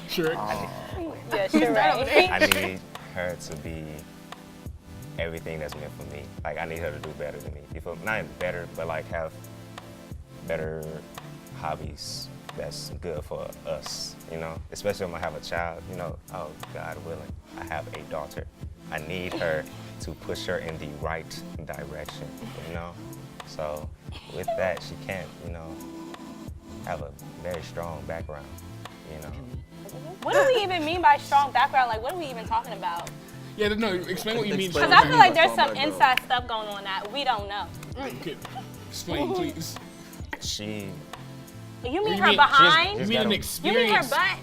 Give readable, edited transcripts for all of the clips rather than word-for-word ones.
Sure. Yeah, sure, right. I need her to be everything that's meant for me. Like, I need her to do better than me. You feel me? Not even better, but like have better hobbies that's good for us, you know? Especially when I have a child, you know, oh, God willing, I have a daughter. I need her to push her in the right direction, you know? So with that, she can't, you know, have a very strong background, you know? What do we even mean by strong background? Like, what are we even talking about? Yeah, no, explain what you mean. Because I feel like there's some inside stuff going on that we don't know. Okay. Explain, please. She... You mean her behind? You mean an You mean her experience? butt?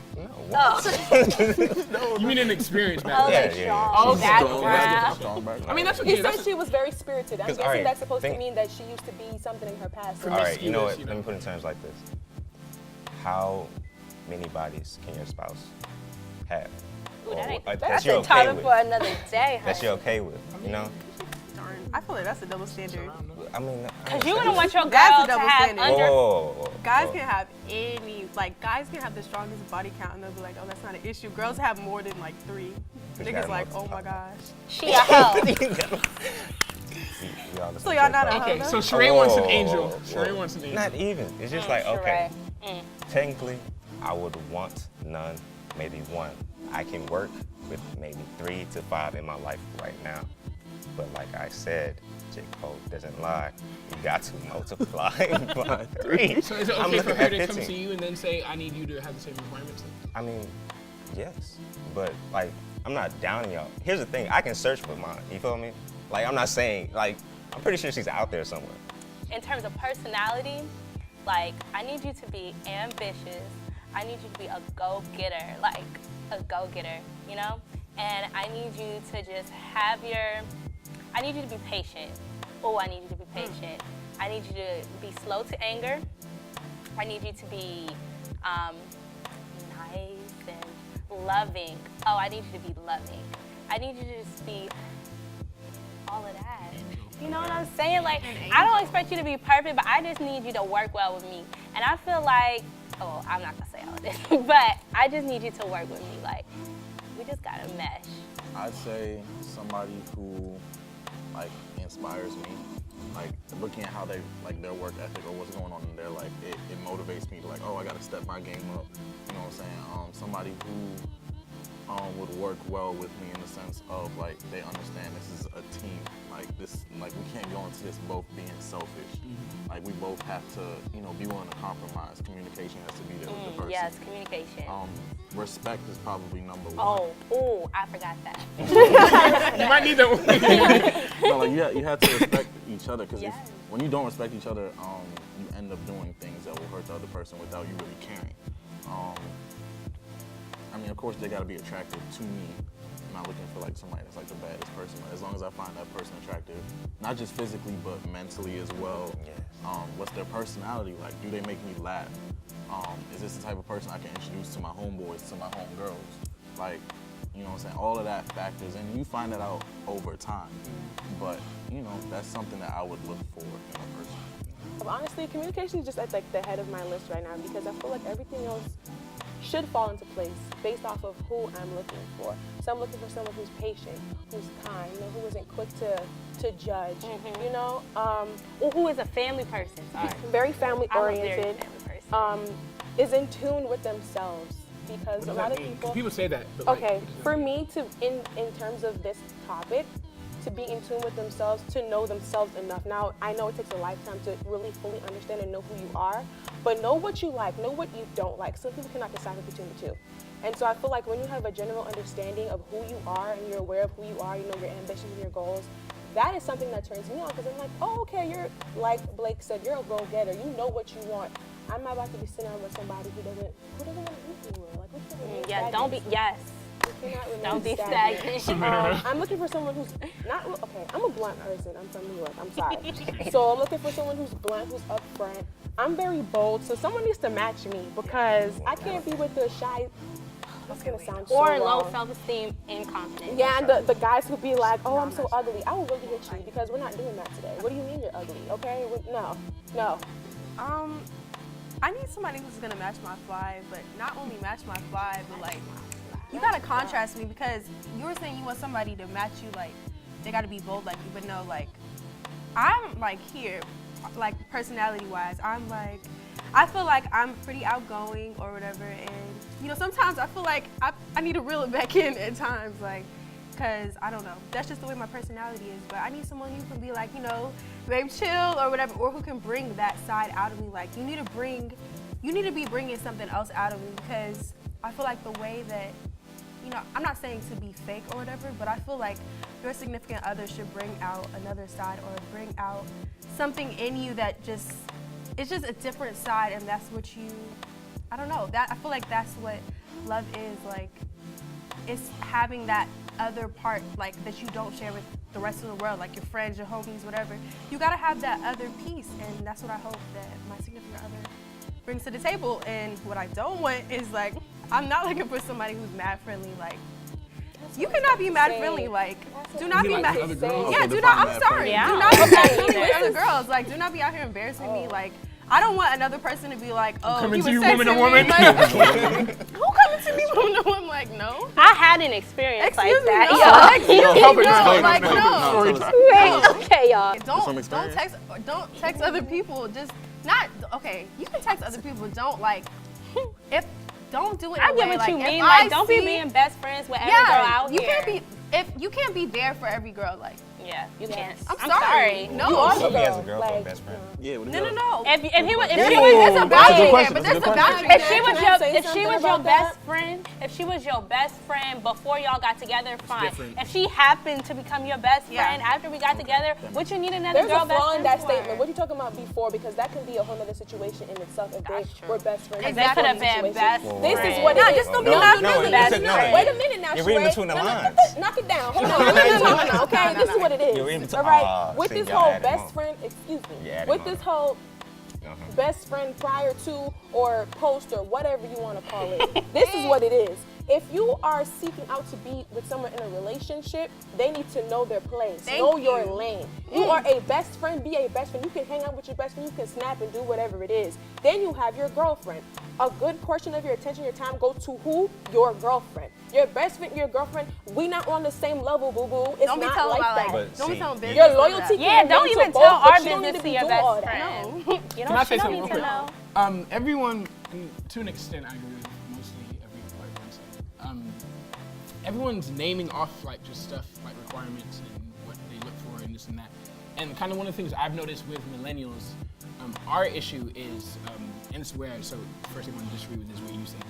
No. You mean an experience Oh, background? like strong background. I mean, that's what He said she was very spirited. I'm guessing alright, that's supposed to mean that she used to be something in her past. All right, you know what? you know. Let me put it in terms like this. How many bodies can your spouse have? Ooh, that ain't- That That's you're a okay topic with. for another day, That you're okay with, you know? I feel like that's a double standard. I mean, Because you wouldn't want your girl That's a to double have standard. under... Whoa. Guys can have guys can have the strongest body count and they'll be like, oh, that's not an issue. Girls have more than like 3. Niggas like, oh my gosh. She a hoe. So y'all not a hoe? Okay, though? so Sheree wants an Whoa, angel. whoa. Sheree wants an angel. Not even. It's just like, okay, Sheree. technically, I would want none, maybe one. I can work with maybe 3 to 5 in my life right now. But like I said, J. Cole doesn't lie. You got to multiply by 3. So is it I'm okay for looking her at to come 15. to you and then say, I need you to have the same requirements? I mean, yes, but like, I'm not downing y'all. Here's the thing, I can search for mine, you feel me? Like, I'm not saying, like, I'm pretty sure she's out there somewhere. In terms of personality, like, I need you to be ambitious. I need you to be a go-getter, like a go-getter, you know? And I need you to just have I need you to be patient. Oh, I need you to be patient. I need you to be slow to anger. I need you to be nice and loving. Oh, I need you to be loving. I need you to just be all of that. You know what I'm saying? Like, I don't expect you to be perfect, but I just need you to work well with me. And I feel like, oh, I'm not gonna say all of this, but I just need you to work with me. Like, we just gotta mesh. I'd say somebody who like inspires me, like looking at how they like their work ethic or what's going on in their life, it motivates me to like, oh, I gotta step my game up. You know what I'm saying? Somebody who would work well with me in the sense of like they understand this is a team. Like this, like we can't go into this both being selfish. Like we both have to, you know, be willing to compromise. Communication has to be there with the person. Yes, communication. Respect is probably number 1. Oh, I forgot that. You might need that one. No, like you have to respect each other because Yes. when you don't respect each other, you end up doing things that will hurt the other person without you really caring. I mean, of course, they got to be attractive to me. I'm not looking for like somebody that's like the baddest person. As long as I find that person attractive, not just physically but mentally as well. Yes. What's their personality like? Do they make me laugh? Is this the type of person I can introduce to my homeboys, to my homegirls? Like, you know what I'm saying? All of that factors, and you find that out over time. But, you know, that's something that I would look for in a person. Honestly, communication is just at like the head of my list right now because I feel like everything else should fall into place based off of who I'm looking for. So I'm looking for someone who's patient, who's kind, you know, who isn't quick to judge, you know. Who is a family person? Sorry. Very family I'm a very oriented. family person. Is in tune with themselves because What a does lot that of mean? 'Cause people. people say that. But like, Okay, what does that for mean? me to in terms of this topic, to be in tune with themselves, to know themselves enough. Now, I know it takes a lifetime to really fully understand and know who you are, but know what you like, know what you don't like. Some people cannot decipher between the two. And so I feel like when you have a general understanding of who you are and you're aware of who you are, you know your ambitions and your goals, that is something that turns me on because I'm like, oh, okay, you're, like Blake said, you're a go-getter. You know what you want. I'm not about to be sitting around with somebody who doesn't want to be anywhere. Like, what's the Yeah, don't be, yes. Don't be stagnant. I'm looking for someone who's not, okay, I'm a blunt person. I'm from New York. I'm sorry. So I'm looking for someone who's blunt, who's upfront. I'm very bold, so someone needs to match me because I can't be with the shy, that's going to sound so Or wrong. low self-esteem and confidence. Yeah, and the guys who be like, oh, I'm so ugly. I will really hit you because we're not doing that today. What do you mean you're ugly? Okay, no. I need somebody who's gonna match my vibe, but not only match my vibe, but like, you gotta contrast me, because you were saying you want somebody to match you, like, they gotta be bold like you, but no, like, I'm like here, like personality-wise, I'm like, I feel like I'm pretty outgoing or whatever, and you know, sometimes I feel like I need to reel it back in at times, like, because I don't know, that's just the way my personality is. But I need someone who can be like, you know, babe, chill or whatever, or who can bring that side out of me. Like, you need to be bringing something else out of me, because I feel like the way that, you know, I'm not saying to be fake or whatever, but I feel like your significant other should bring out another side, or bring out something in you that it's just a different side, and that's what you, I don't know, that I feel like that's what love is, like, it's having that other part, like, that you don't share with the rest of the world, like your friends, your homies, whatever. You gotta have that other piece, and that's what I hope that my significant other brings to the table. And what I don't want is, like, I'm not looking for somebody who's mad friendly, like, you cannot be mad friendly, like, do not be mad. Other girls? Yeah, do not, I'm sorry, Yeah. do not be mad friendly with other girls, like, do not be out here embarrassing me, like, I don't want another person to be like, oh, Coming he to was you, woman to texting me, woman. like, who coming to me, woman to woman? Like, no. I had an experience Excuse like me, that. no. Yo. Excuse me, Help her no. explain. Like, Help her no. explain. Story time. Wait, okay, y'all. Don't text other people. Just not okay. You can text other people. Don't like don't do it. I in a get way, what you if mean. I Like, don't be see- being best friends with every Yeah, girl out you here. you can't be there for every girl. Like, Yeah, you can't. I'm sorry. No. You are the He has a girl. girl for a Like, best friend. Yeah, what No. If she was, There's a boundary there, but there's a boundary if she there. was Can I your, say if she something was your about that? best friend, if she was your best friend before y'all got together, fine. different. If she happened to become your best Yeah. friend after we got together, what you need another There's girl a best flaw in friend that for? statement. What are you talking about before? Because that can be a whole other situation in itself if That's they true. were best friends. They Exactly. could have been best Whoa, This friends. is what it No, is. just don't be No, loud. no, Really. it said no. Wait a minute now, You're reading Sheree. between the No, lines. Knock it down. Hold on. No. Okay, this is what it is. You're reading between- All right. Ah, With see, this y'all whole adding best on. friend, excuse me. You're adding With on. this whole best friend prior to or post or whatever you want to call it. This is what it is. If you are seeking out to be with someone in a relationship, they need to know their place, know your lane. You are a best friend, be a best friend. You can hang out with your best friend, you can snap and do whatever it is. Then you have your girlfriend. A good portion of your attention, your time goes to who? Your girlfriend. Your best friend, your girlfriend, we not on the same level, boo-boo. It's Don't be not telling like about that. like, don't be see, telling business. Your none of loyalty that. Yeah, can don't relate even to tell both, our but you don't need business be to your doing best all that. friend. No. You Can I say don't something need real to know. quick? Everyone, to an extent, I agree with mostly everyone said. Everyone's naming off like just stuff like requirements and what they look for and this and that. And kind of one of the things I've noticed with millennials, our issue is, and it's where, so first I want to disagree with this, what you said.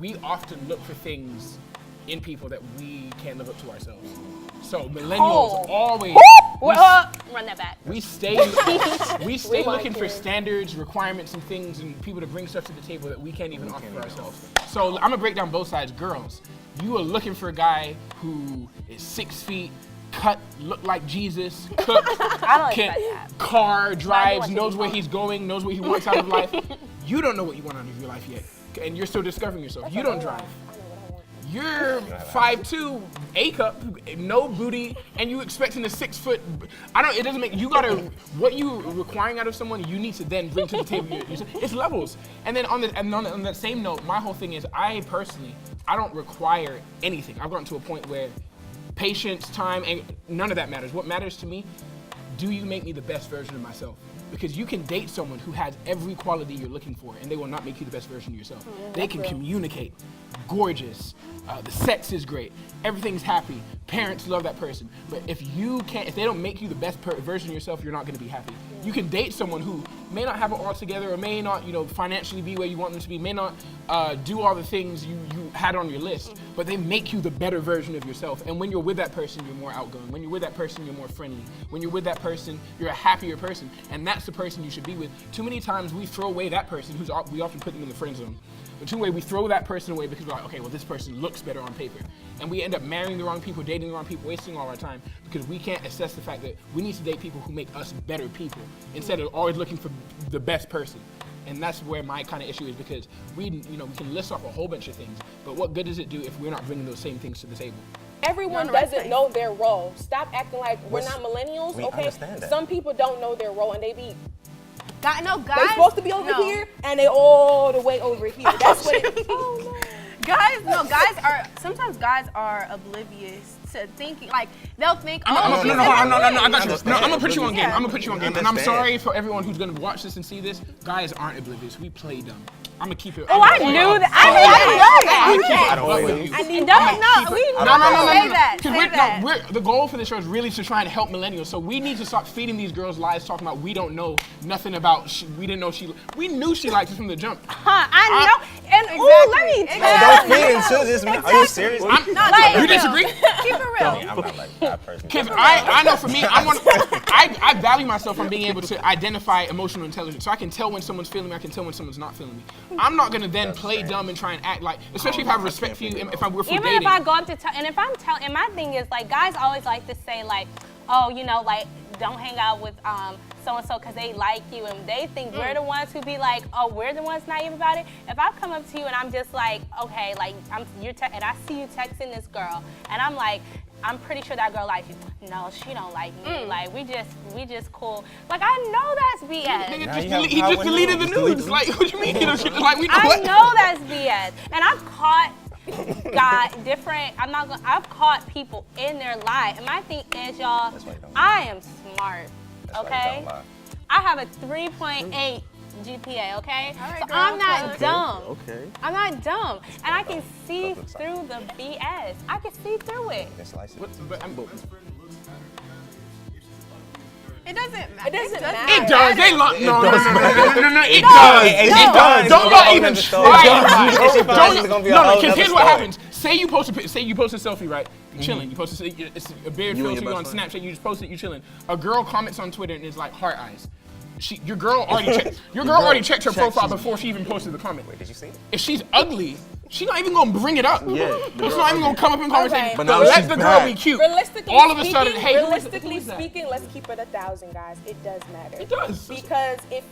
We often look for things in people that we can't live up to ourselves. So millennials always, Run that back. we stay looking for standards, requirements, and things, and people to bring stuff to the table that we can't even offer for ourselves. So I'm gonna break down both sides. Girls, you are looking for a guy who is 6 feet, cut, look like Jesus, cook, I don't expect that. car, drives, what you knows need. where he's going, knows what he wants out of life. You don't know what you want out of your life yet, and you're still discovering yourself. You don't drive. You're 5'2", A cup, no booty, and you expecting a 6 foot. It doesn't make, you gotta, what you requiring out of someone, you need to then bring to the table. It's levels. And then on that same note, my whole thing is, I personally, I don't require anything. I've gotten to a point where patience, time, and none of that matters. What matters to me, do you make me the best version of myself? Because you can date someone who has every quality you're looking for, and they will not make you the best version of yourself. They can communicate, gorgeous, the sex is great, everything's happy, parents love that person. But if they don't make you the best version of yourself, you're not going to be happy. You can date someone who may not have it all together, or may not, financially be where you want them to be, may not do all the things you had on your list, but they make you the better version of yourself. And when you're with that person, you're more outgoing. When you're with that person, you're more friendly. When you're with that person, you're a happier person, and that's the person you should be with. Too many times we throw away that person we often put them in the friend zone. But we throw that person away because we're like, okay, well, this person looks better on paper. And we end up marrying the wrong people, dating the wrong people, wasting all our time because we can't assess the fact that we need to date people who make us better people instead of always looking for the best person. And that's where my kind of issue is, because we can list off a whole bunch of things, but what good does it do if we're not bringing those same things to the table? Everyone doesn't know their role. Stop acting like we're not millennials, we okay? understand that. Some people don't know their role and they be Guys, They're supposed to be over here, and they all the way over here. That's what it is. Oh, no. Sometimes guys are oblivious to thinking, like, they'll think, No, I got you. No, I'm gonna put you on game. Yeah. I'm gonna put you on game. And I'm sorry for everyone who's gonna watch this and see this. Guys aren't oblivious. We play dumb. I'm gonna keep it. Oh, I knew that. I knew that. I don't believe you. And don't we Say that. Say that. The goal for the show is really to try and help millennials. So we need to stop feeding these girls lies, talking about we don't know nothing about. We didn't know we knew she liked us from the jump. I know. And let me Don't feed into this, man. Are you serious? You disagree? Keep it real. I'm not like that person. Because I know for me, I value myself on being able to identify emotional intelligence. So I can tell when someone's feeling me, I can tell when someone's not feeling me. I'm not gonna then play dumb and try and act like, especially if I have respect for you, and if we're even dating. if I go up to and if I'm telling, and my thing is like, guys always like to say like, oh, you know, like, don't hang out with so and so because they like you, and they think we're the ones who be like, oh, we're the ones naive about it. If I come up to you and I'm just like, okay, like and I see you texting this girl, and I'm like, I'm pretty sure that girl likes you. No, she don't like me. Like we just cool. Like I know that's BS. Nigga, he just deleted the news. Like, what you mean? Like we know I what? know that's BS, and I've caught I've caught people in their lie, and my thing is, y'all, I am smart. Okay, I have a 3.8 GPA. Okay, right, so girl, I'm not dumb. Okay. I'm not dumb, and I can see through the BS. I can see through it. It doesn't matter. It doesn't matter. It does. They love. No. It does. does. Don't y'all even try. It's gonna be a whole Because here's nother what story. happens. Say you post a selfie, right? You're chilling. You post it's a beard You and filter your on best friend. Snapchat. You just post it. You chilling. A girl comments on Twitter and it's like heart eyes. Your girl already checked her profile before she even posted the comment. Wait, did you see it? If she's ugly, she's not even gonna bring it up. Yeah, the She's girl not even gonna come up in conversation. Okay. But But now let she's the girl bad. be cute. Realistically All of a speaking, sudden, hey, realistically speaking, let's keep it 1,000, guys. It does matter. It does. Because if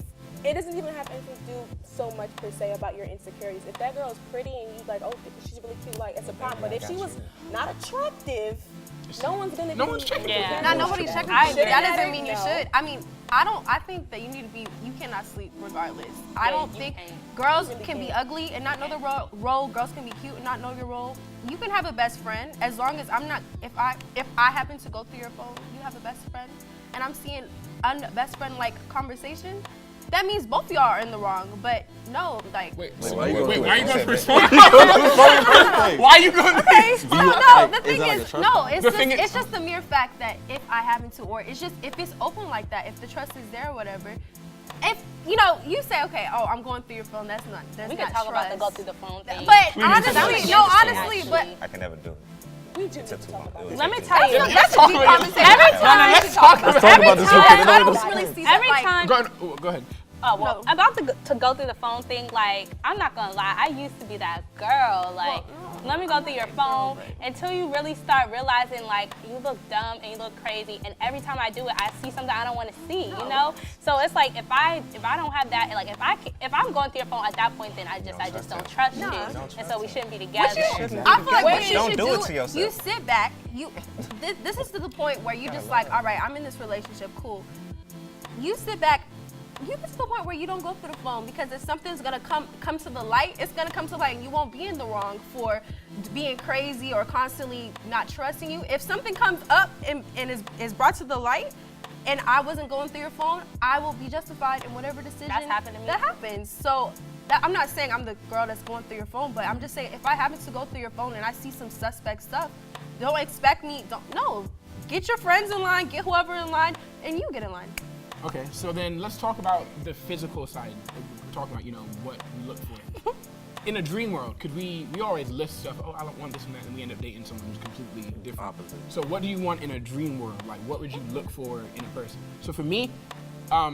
it doesn't even have anything to do so much per se about your insecurities. If that girl is pretty and you like, oh, she's really cute, like it's a problem. But if she was not attractive, no one's gonna. No one's checking. Yeah. Not nobody's checking. I agree. That doesn't mean you No. should. I mean, I think that you cannot sleep regardless. I don't you think can't. girls really can be can't. ugly and not know the role. Girls can be cute and not know your role. You can have a best friend as long as I'm not. If I happen to go through your phone, you have a best friend, and I'm seeing a best friend like conversation. That means both of y'all are in the wrong. But no, like. Wait, why you going why are you going through for Why are you going Okay, through so no, the thing is it like is, a trust no, thing? it's just the mere fact that if I happen to, or it's just, if it's open like that, if the trust is there or whatever, if, you say, okay, oh, I'm going through your phone, there's We not can talk about the trust. go through the phone thing. But Please. honestly, but I can never do it. We do It's too long. Let me tell you, that's a talk deep about it. conversation. every time, Let's talk about Talk about this real quick. I don't really see that, every like, time. Go ahead. Oh, well, about to go through the phone thing, like, I'm not gonna lie, I used to be that girl, like, let me go through your phone until you really start realizing, like, you look dumb and you look crazy, and every time I do it, I see something I don't want to see, you know? So it's like, if I don't have that, like, if I'm going through your phone at that point, then I just don't trust you, and so we shouldn't be together. I feel like what you Don't should do it do, to yourself. you sit back, this is to the point where you just like, all right, I'm in this relationship, cool. You sit back, you get to the point where you don't go through the phone, because if something's gonna come to the light, it's gonna come to light, and you won't be in the wrong for being crazy or constantly not trusting you. If something comes up and is brought to the light, and I wasn't going through your phone, I will be justified in whatever decision That's happened to me. that happens. So I'm not saying I'm the girl that's going through your phone, but I'm just saying if I happen to go through your phone and I see some suspect stuff, don't expect me. Get your friends in line, get whoever in line, and you get in line. Okay, so then let's talk about the physical side. We're talking about, what we look for. In a dream world, could we always list stuff, oh, I don't want this and that, and we end up dating someone who's completely different. Opposite. So what do you want in a dream world? Like, what would you look for in a person? So for me, I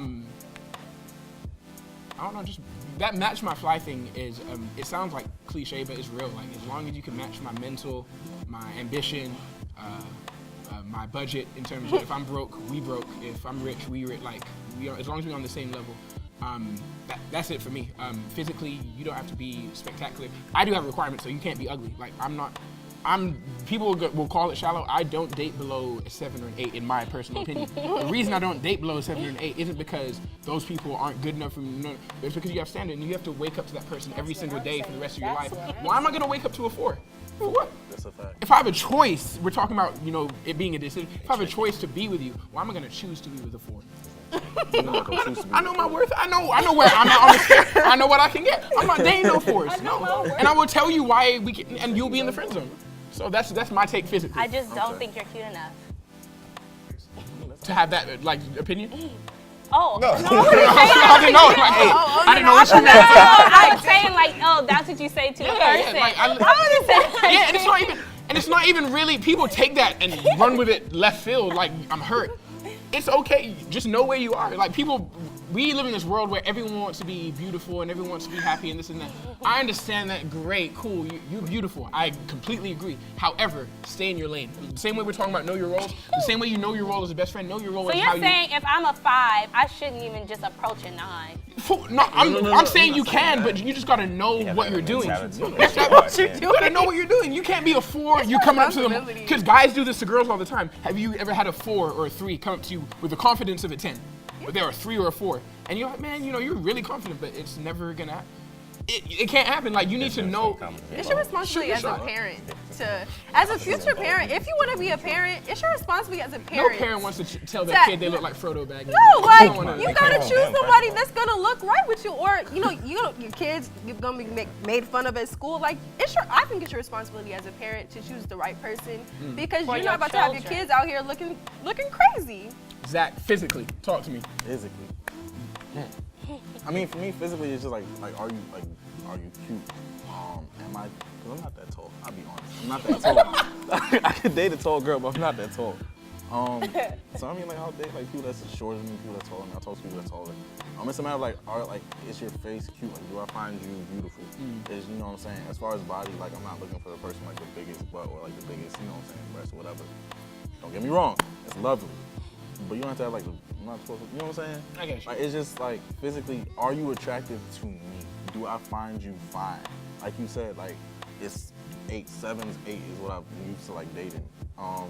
don't know, just that match my fly thing is, it sounds like cliche, but it's real. Like, as long as you can match my mental, my ambition, my budget in terms of if I'm broke, we broke. If I'm rich, we rich. Like, as long as we're on the same level, that's it for me. Physically, you don't have to be spectacular. I do have requirements, so you can't be ugly. Like, I'm not People will call it shallow. I don't date below a 7 or an 8, in my personal opinion. The reason I don't date below a 7 or an 8 isn't because those people aren't good enough for me. No, it's because you have standard, and you have to wake up to that person every single day for the rest of your life. Why am I gonna wake up to a 4? For what? That's a fact. If I have a choice, we're talking about, you know, it being a decision. If I have a choice to be with you, why am I gonna choose to be with a 4? I know my worth. I know where I know what I can get. I'm not dating no 4s. No. And I will tell you why we can, and you'll be in the friend zone. So that's my take physically. I just don't think you're cute enough. To have that like opinion. Oh, no. I didn't know. I didn't know what you meant. I was saying like, oh, that's what you say to a person. Yeah, and it's not even really. People take that and run with it left field. Like I'm hurt. It's okay. Just know where you are. Like people, we live in this world where everyone wants to be beautiful and everyone wants to be happy and this and that. I understand that. Great, cool. You're beautiful. I completely agree. However, stay in your lane. The same way we're talking about know your roles. The same way you know your role as a best friend. Know your role. So you're saying if I'm a 5, I shouldn't even just approach a 9. No, I'm saying you can, but you just gotta know what you're doing. You gotta know what you're doing. You can't be a 4. You coming up to them because guys do this to girls all the time. Have you ever had a 4 or a 3 come up to you with the confidence of a 10, but they're a 3 or a 4, and you're like, man, you know, you're really confident, but it's never gonna happen. It can't happen. Like you need to know. It's your responsibility as a parent as a future parent. If you want to be a parent, it's your responsibility as a parent. No parent wants to tell their kid they look like Frodo Baggins. No, like you gotta choose somebody that's gonna look right with you, or your kids you're gonna be made fun of at school. Like I think it's your responsibility as a parent to choose the right person because you're not about to have your kids out here looking crazy. Zach, physically, talk to me. Physically. I mean, for me, physically, it's just like, are you cute? Am I? Because I'm not that tall. I'll be honest. I'm not that tall. I could date a tall girl, but I'm not that tall. So I mean, like, I'll date like people that's shorter than me, people that's taller than me. I'll talk to people that's taller. It's a matter of like, is your face cute? Like, do I find you beautiful? Is you know what I'm saying? As far as body, like, I'm not looking for the person like the biggest butt or like the biggest, you know what I'm saying, breast or whatever. Don't get me wrong, it's lovely. But you don't have to have like I'm not supposed to, you know what I'm saying? I get you. Like, it's just like physically, are you attractive to me? Do I find you fine? Like you said, like it's 8, 7, 8 is what I'm used to like dating. I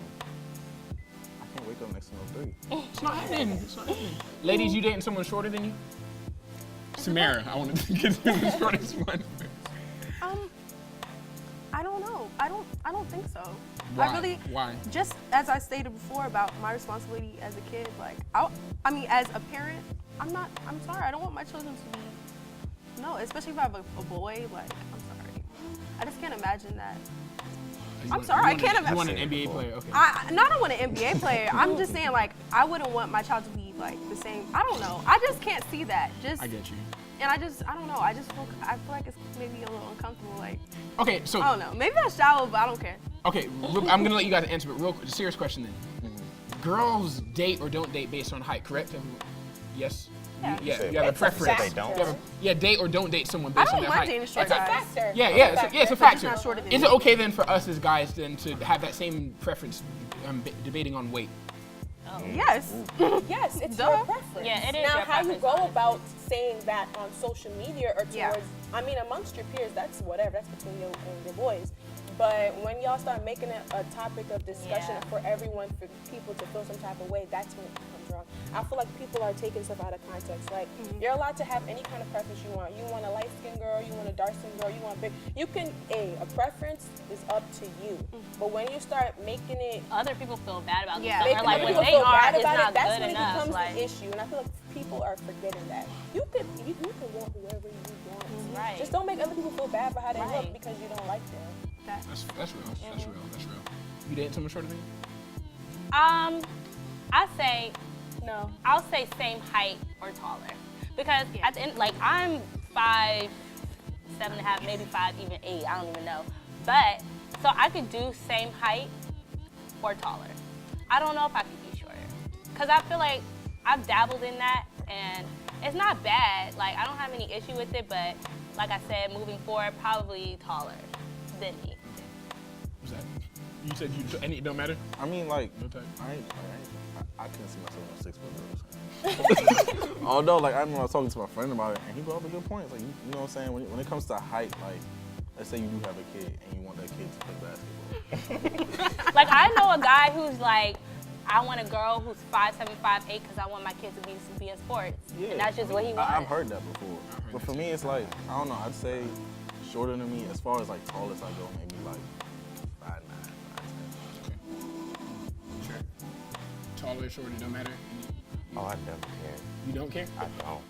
can't wake up next to no 3. It's not happening. Ladies, you dating someone shorter than you? Samara, I want to get you the shortest one. I don't know. I don't think so. Why? Why? Just as I stated before about my responsibility as a kid, like I mean, as a parent, I'm sorry, I don't want my children to be, no, especially if I have a boy, like, I'm sorry. I just can't imagine that. I'm sorry, I can't imagine. You want an NBA player, okay. I don't want an NBA player. I'm just saying, like, I wouldn't want my child to be, like, the same. I don't know. I just can't see that. I get you. And I don't know. I feel like it's maybe a little uncomfortable, like. Okay, so. I don't know. Maybe that's shallow, but I don't care. Okay, I'm gonna let you guys answer, but real serious question then. Girls date or don't date based on height, correct? Yes. Yeah. You have a preference. They don't. Date or don't date someone based on their height. I don't mind dating short guys. It's a factor. Yeah, it's a factor. Not shorter than Is me. it okay then for us as guys then to have that same preference debating on weight? Yes. Yes, it's Duh. your preference. Yeah, it is Now, your how you preference, go honestly. about saying that on social media or towards, Yeah. I mean, amongst your peers, that's whatever, that's between you and your boys. But when y'all start making it a topic of discussion Yeah. for everyone, for people to feel some type of way, that's when it becomes wrong. I feel like people are taking stuff out of context. Like, you're allowed to have any kind of preference you want. You want a light-skinned girl, you want a dark-skinned girl, you want big. You can, a preference is up to you. But when you start making it, Other people feel bad about Yeah. themselves. making Or like other when people they feel are, bad it's about not it, that's good when it enough. becomes Like, an issue. And I feel like people are forgetting that. You can want whoever you want. Right. Just don't make other people feel bad about how they Right. look because you don't like them. That's real. That's real. You dating someone shorter than you? I say No. I'll say same height or taller, because at the end, like I'm 5'7.5", maybe 5, even 8. I don't even know. But so I could do same height or taller. I don't know if I could be shorter, because I feel like I've dabbled in that and it's not bad. Like I don't have any issue with it, but like I said, moving forward, probably taller than me. What's that? You said it don't matter? I mean, like, No type. I couldn't see myself on 6 foot. Although, like, I remember I was talking to my friend about it, and he brought up a good point. It's like, you know what I'm saying? When it comes to height, like, let's say you do have a kid and you want that kid to play basketball. Like, I know a guy who's like, I want a girl who's 5'7", 5'8", because I want my kid to be in sports. Yeah, And that's just what he wants. I've heard that before. But for me, it's like, I don't know, I'd say shorter than me, as far as like tallest I go, maybe like 5'9", 5'10". Sure. Taller, shorter, don't matter. Oh, I never care. You don't care? I don't.